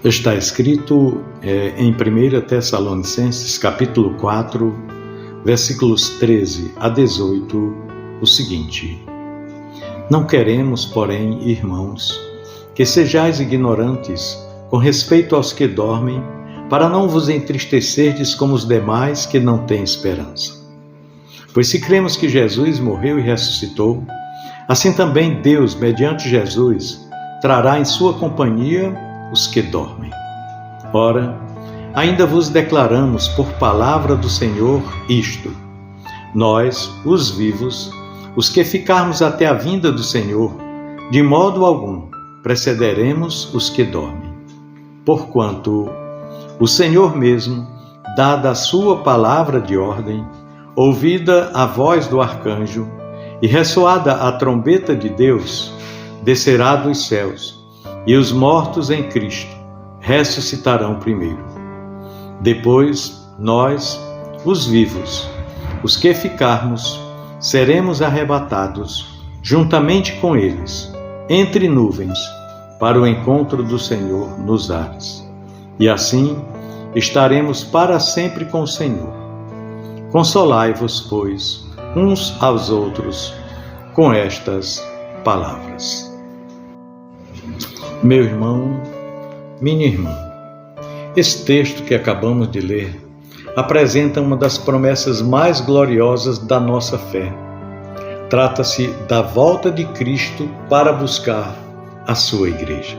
Está escrito em 1 Tessalonicenses, capítulo 4, versículos 13 a 18, o seguinte: Não queremos, porém, irmãos, que sejais ignorantes com respeito aos que dormem, para não vos entristecerdes como os demais que não têm esperança. Pois se cremos que Jesus morreu e ressuscitou, assim também Deus, mediante Jesus, trará em sua companhia os que dormem. Ora, ainda vos declaramos por palavra do Senhor isto: nós, os vivos, os que ficarmos até a vinda do Senhor, de modo algum precederemos os que dormem. Porquanto o Senhor mesmo, dada a sua palavra de ordem, ouvida a voz do arcanjo e ressoada a trombeta de Deus, descerá dos céus, e os mortos em Cristo ressuscitarão primeiro. Depois, nós, os vivos, os que ficarmos, seremos arrebatados, juntamente com eles, entre nuvens, para o encontro do Senhor nos ares. E assim estaremos para sempre com o Senhor. Consolai-vos, pois, uns aos outros com estas palavras. Meu irmão, minha irmã, esse texto que acabamos de ler apresenta uma das promessas mais gloriosas da nossa fé. Trata-se da volta de Cristo para buscar a sua igreja.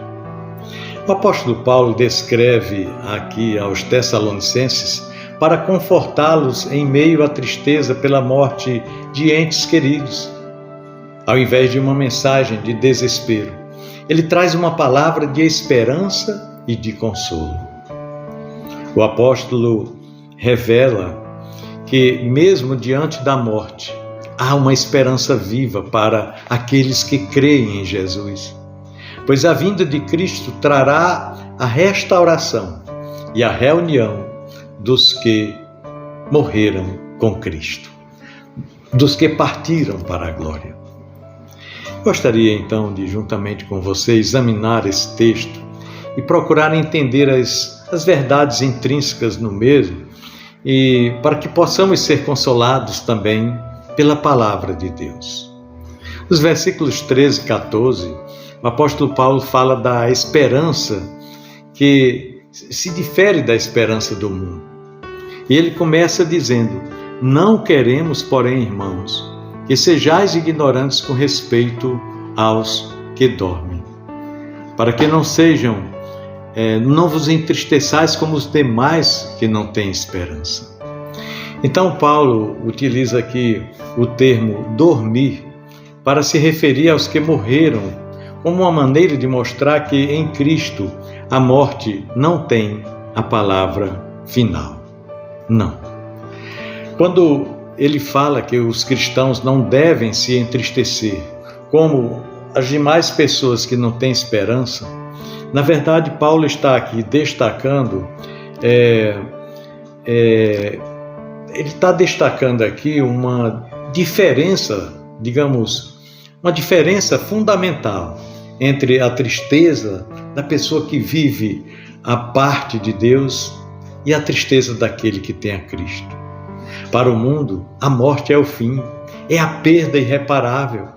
O apóstolo Paulo descreve aqui aos Tessalonicenses para confortá-los em meio à tristeza pela morte de entes queridos. Ao invés de uma mensagem de desespero, ele traz uma palavra de esperança e de consolo. O apóstolo revela que, mesmo diante da morte, há uma esperança viva para aqueles que creem em Jesus, pois a vinda de Cristo trará a restauração e a reunião dos que morreram com Cristo, dos que partiram para a glória. Gostaria então de, juntamente com você, examinar esse texto e procurar entender as verdades intrínsecas no mesmo, e para que possamos ser consolados também pela palavra de Deus. Nos versículos 13 e 14, o apóstolo Paulo fala da esperança que se difere da esperança do mundo. E ele começa dizendo: Não queremos, porém, irmãos, que sejais ignorantes com respeito aos que dormem, para que não vos entristeçais como os demais que não têm esperança. Então Paulo utiliza aqui o termo dormir para se referir aos que morreram, como uma maneira de mostrar que em Cristo a morte não tem a palavra final. Não. Quando ele fala que os cristãos não devem se entristecer como as demais pessoas que não têm esperança, na verdade Paulo está aqui destacando, ele está destacando aqui uma diferença, digamos, uma diferença fundamental entre a tristeza da pessoa que vive a parte de Deus e a tristeza daquele que tem a Cristo. Para o mundo, a morte é o fim, é a perda irreparável.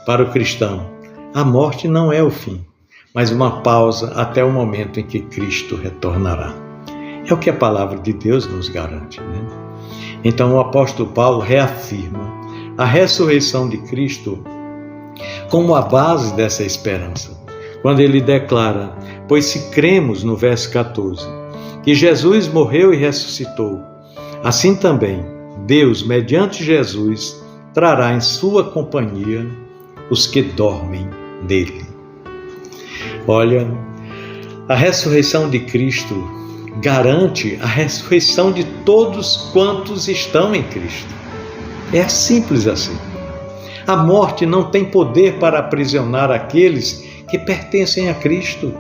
Para o cristão, a morte não é o fim, mas uma pausa até o momento em que Cristo retornará. É o que a palavra de Deus nos garante, né? Então o apóstolo Paulo reafirma a ressurreição de Cristo como a base dessa esperança, quando ele declara: Pois se cremos, no verso 14, que Jesus morreu e ressuscitou, assim também Deus, mediante Jesus, trará em sua companhia os que dormem nele. Olha, a ressurreição de Cristo garante a ressurreição de todos quantos estão em Cristo. É simples assim. A morte não tem poder para aprisionar aqueles que pertencem a Cristo.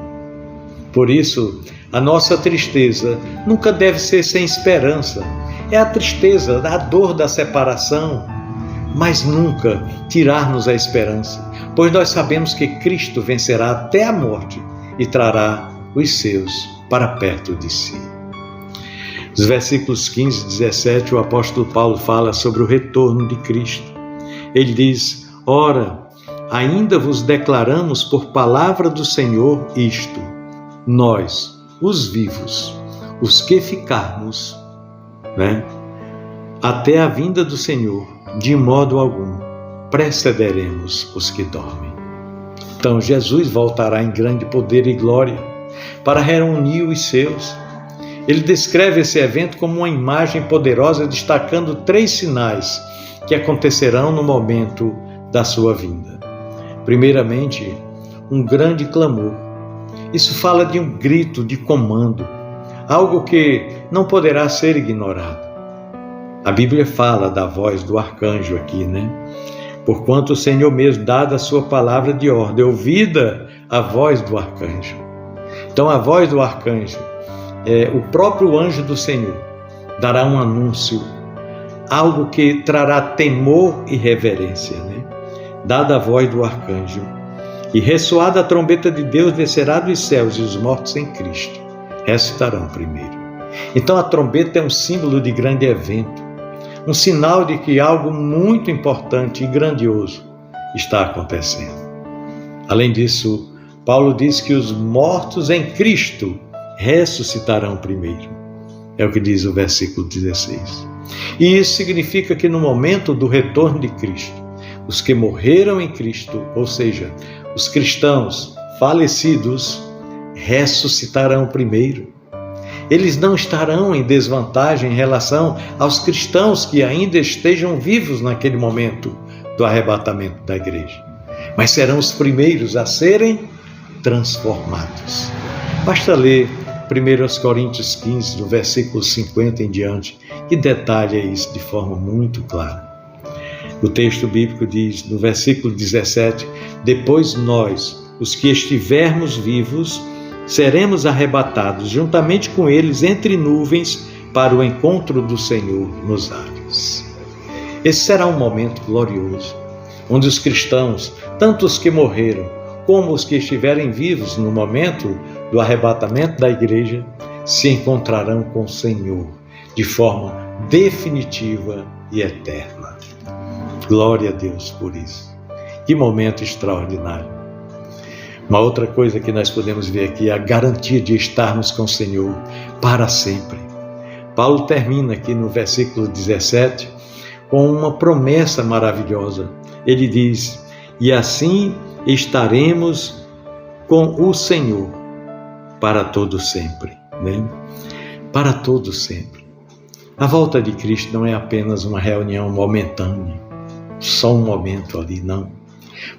Por isso, a nossa tristeza nunca deve ser sem esperança. É a tristeza, a dor da separação, mas nunca tirar-nos a esperança, pois nós sabemos que Cristo vencerá até a morte e trará os seus para perto de si. Nos versículos 15 e 17, o apóstolo Paulo fala sobre o retorno de Cristo. Ele diz: ora, ainda vos declaramos por palavra do Senhor isto, nós, os vivos, os que ficarmos, até a vinda do Senhor, de modo algum precederemos os que dormem. Então Jesus voltará em grande poder e glória para reunir os seus. Ele descreve esse evento como uma imagem poderosa, destacando 3 sinais que acontecerão no momento da sua vinda. Primeiramente, um grande clamor. Isso fala de um grito de comando, algo que não poderá ser ignorado. A Bíblia fala da voz do arcanjo aqui, Porquanto o Senhor mesmo, dada a sua palavra de ordem, ouvida a voz do arcanjo. Então a voz do arcanjo, o próprio anjo do Senhor, dará um anúncio, algo que trará temor e reverência, Dada a voz do arcanjo, e ressoada a trombeta de Deus, descerá dos céus, e os mortos em Cristo ressuscitarão primeiro. Então a trombeta é um símbolo de grande evento, um sinal de que algo muito importante e grandioso está acontecendo. Além disso, Paulo diz que os mortos em Cristo ressuscitarão primeiro. É o que diz o versículo 16. E isso significa que no momento do retorno de Cristo, os que morreram em Cristo, ou seja, os cristãos falecidos, ressuscitarão primeiro. Eles não estarão em desvantagem em relação aos cristãos que ainda estejam vivos naquele momento do arrebatamento da igreja, mas serão os primeiros a serem transformados. Basta ler 1 Coríntios 15, do versículo 50 em diante, que detalha isso de forma muito clara. O texto bíblico diz, no versículo 17, depois nós, os que estivermos vivos, seremos arrebatados juntamente com eles entre nuvens para o encontro do Senhor nos ares. Esse será um momento glorioso, onde os cristãos, tanto os que morreram como os que estiverem vivos no momento do arrebatamento da igreja, se encontrarão com o Senhor de forma definitiva e eterna. Glória a Deus por isso. Que momento extraordinário. Uma outra coisa que nós podemos ver aqui é a garantia de estarmos com o Senhor para sempre. Paulo termina aqui no versículo 17 com uma promessa maravilhosa. Ele diz, e assim estaremos com o Senhor para todo sempre. Para todo sempre. A volta de Cristo não é apenas uma reunião momentânea, só um momento ali, não.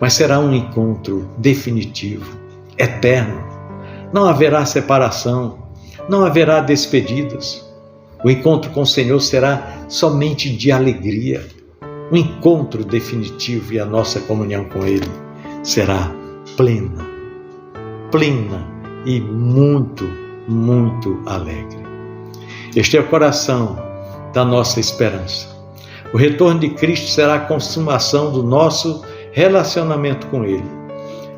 Mas será um encontro definitivo, eterno. Não haverá separação, não haverá despedidas. O encontro com o Senhor será somente de alegria. Um encontro definitivo, e a nossa comunhão com Ele será plena e muito, muito alegre. Este é o coração da nossa esperança. O retorno de Cristo será a consumação do nosso relacionamento com Ele.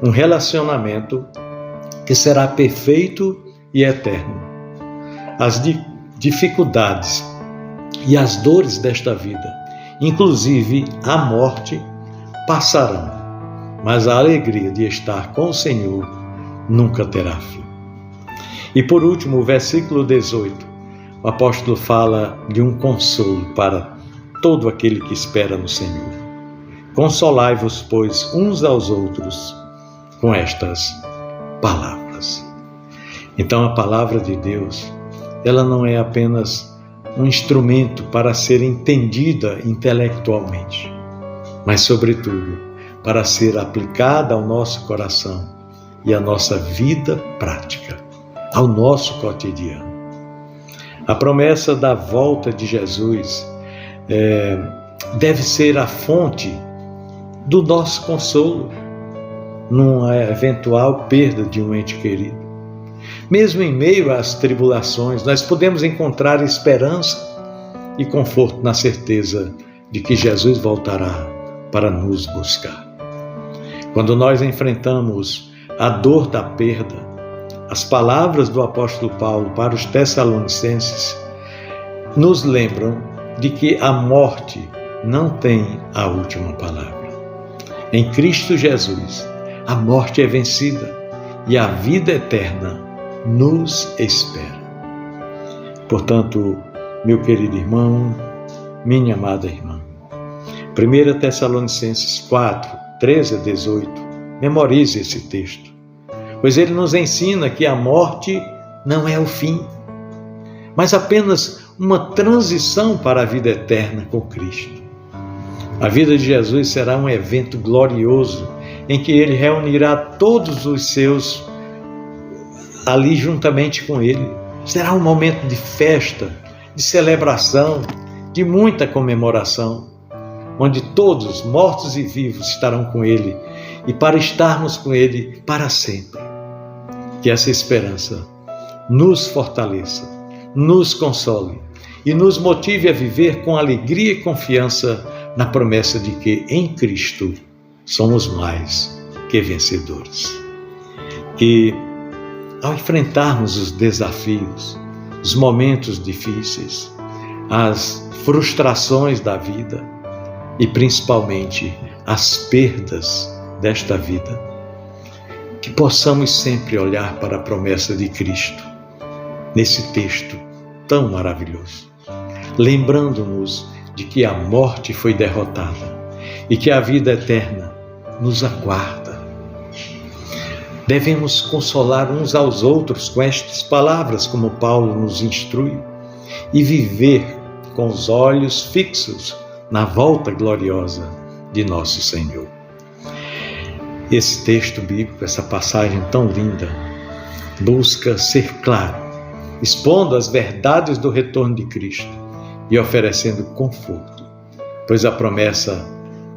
Um relacionamento que será perfeito e eterno. As dificuldades e as dores desta vida, inclusive a morte, passarão, mas a alegria de estar com o Senhor nunca terá fim. E por último, o versículo 18, o apóstolo fala de um consolo para todo aquele que espera no Senhor. Consolai-vos, pois, uns aos outros com estas palavras. Então a palavra de Deus, ela não é apenas um instrumento para ser entendida intelectualmente, mas sobretudo para ser aplicada ao nosso coração e à nossa vida prática, ao nosso cotidiano. A promessa da volta de Jesus deve ser a fonte do nosso consolo numa eventual perda de um ente querido. Mesmo em meio às tribulações, nós podemos encontrar esperança e conforto na certeza de que Jesus voltará para nos buscar. Quando nós enfrentamos a dor da perda, as palavras do apóstolo Paulo para os Tessalonicenses nos lembram de que a morte não tem a última palavra. Em Cristo Jesus, a morte é vencida e a vida eterna nos espera. Portanto, meu querido irmão, minha amada irmã, 1 Tessalonicenses 4, 13 a 18, memorize esse texto, pois ele nos ensina que a morte não é o fim, mas apenas uma transição para a vida eterna com Cristo. A vida de Jesus será um evento glorioso em que ele reunirá todos os seus ali juntamente com ele. Será um momento de festa, de celebração, de muita comemoração, onde todos, mortos e vivos, estarão com ele e para estarmos com ele para sempre. Que essa esperança nos fortaleça, nos console e nos motive a viver com alegria e confiança na promessa de que em Cristo somos mais que vencedores. Que ao enfrentarmos os desafios, os momentos difíceis, as frustrações da vida e principalmente as perdas desta vida, que possamos sempre olhar para a promessa de Cristo nesse texto tão maravilhoso, lembrando-nos de que a morte foi derrotada e que a vida eterna nos aguarda. Devemos consolar uns aos outros com estas palavras, como Paulo nos instrui, e viver com os olhos fixos na volta gloriosa de nosso Senhor. Esse texto bíblico, essa passagem tão linda, busca ser claro, expondo as verdades do retorno de Cristo e oferecendo conforto, pois a promessa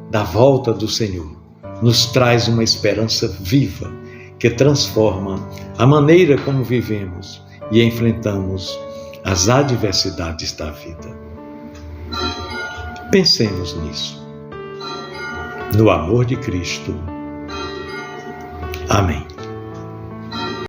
da volta do Senhor nos traz uma esperança viva que transforma a maneira como vivemos e enfrentamos as adversidades da vida. Pensemos nisso, no amor de Cristo. Amém.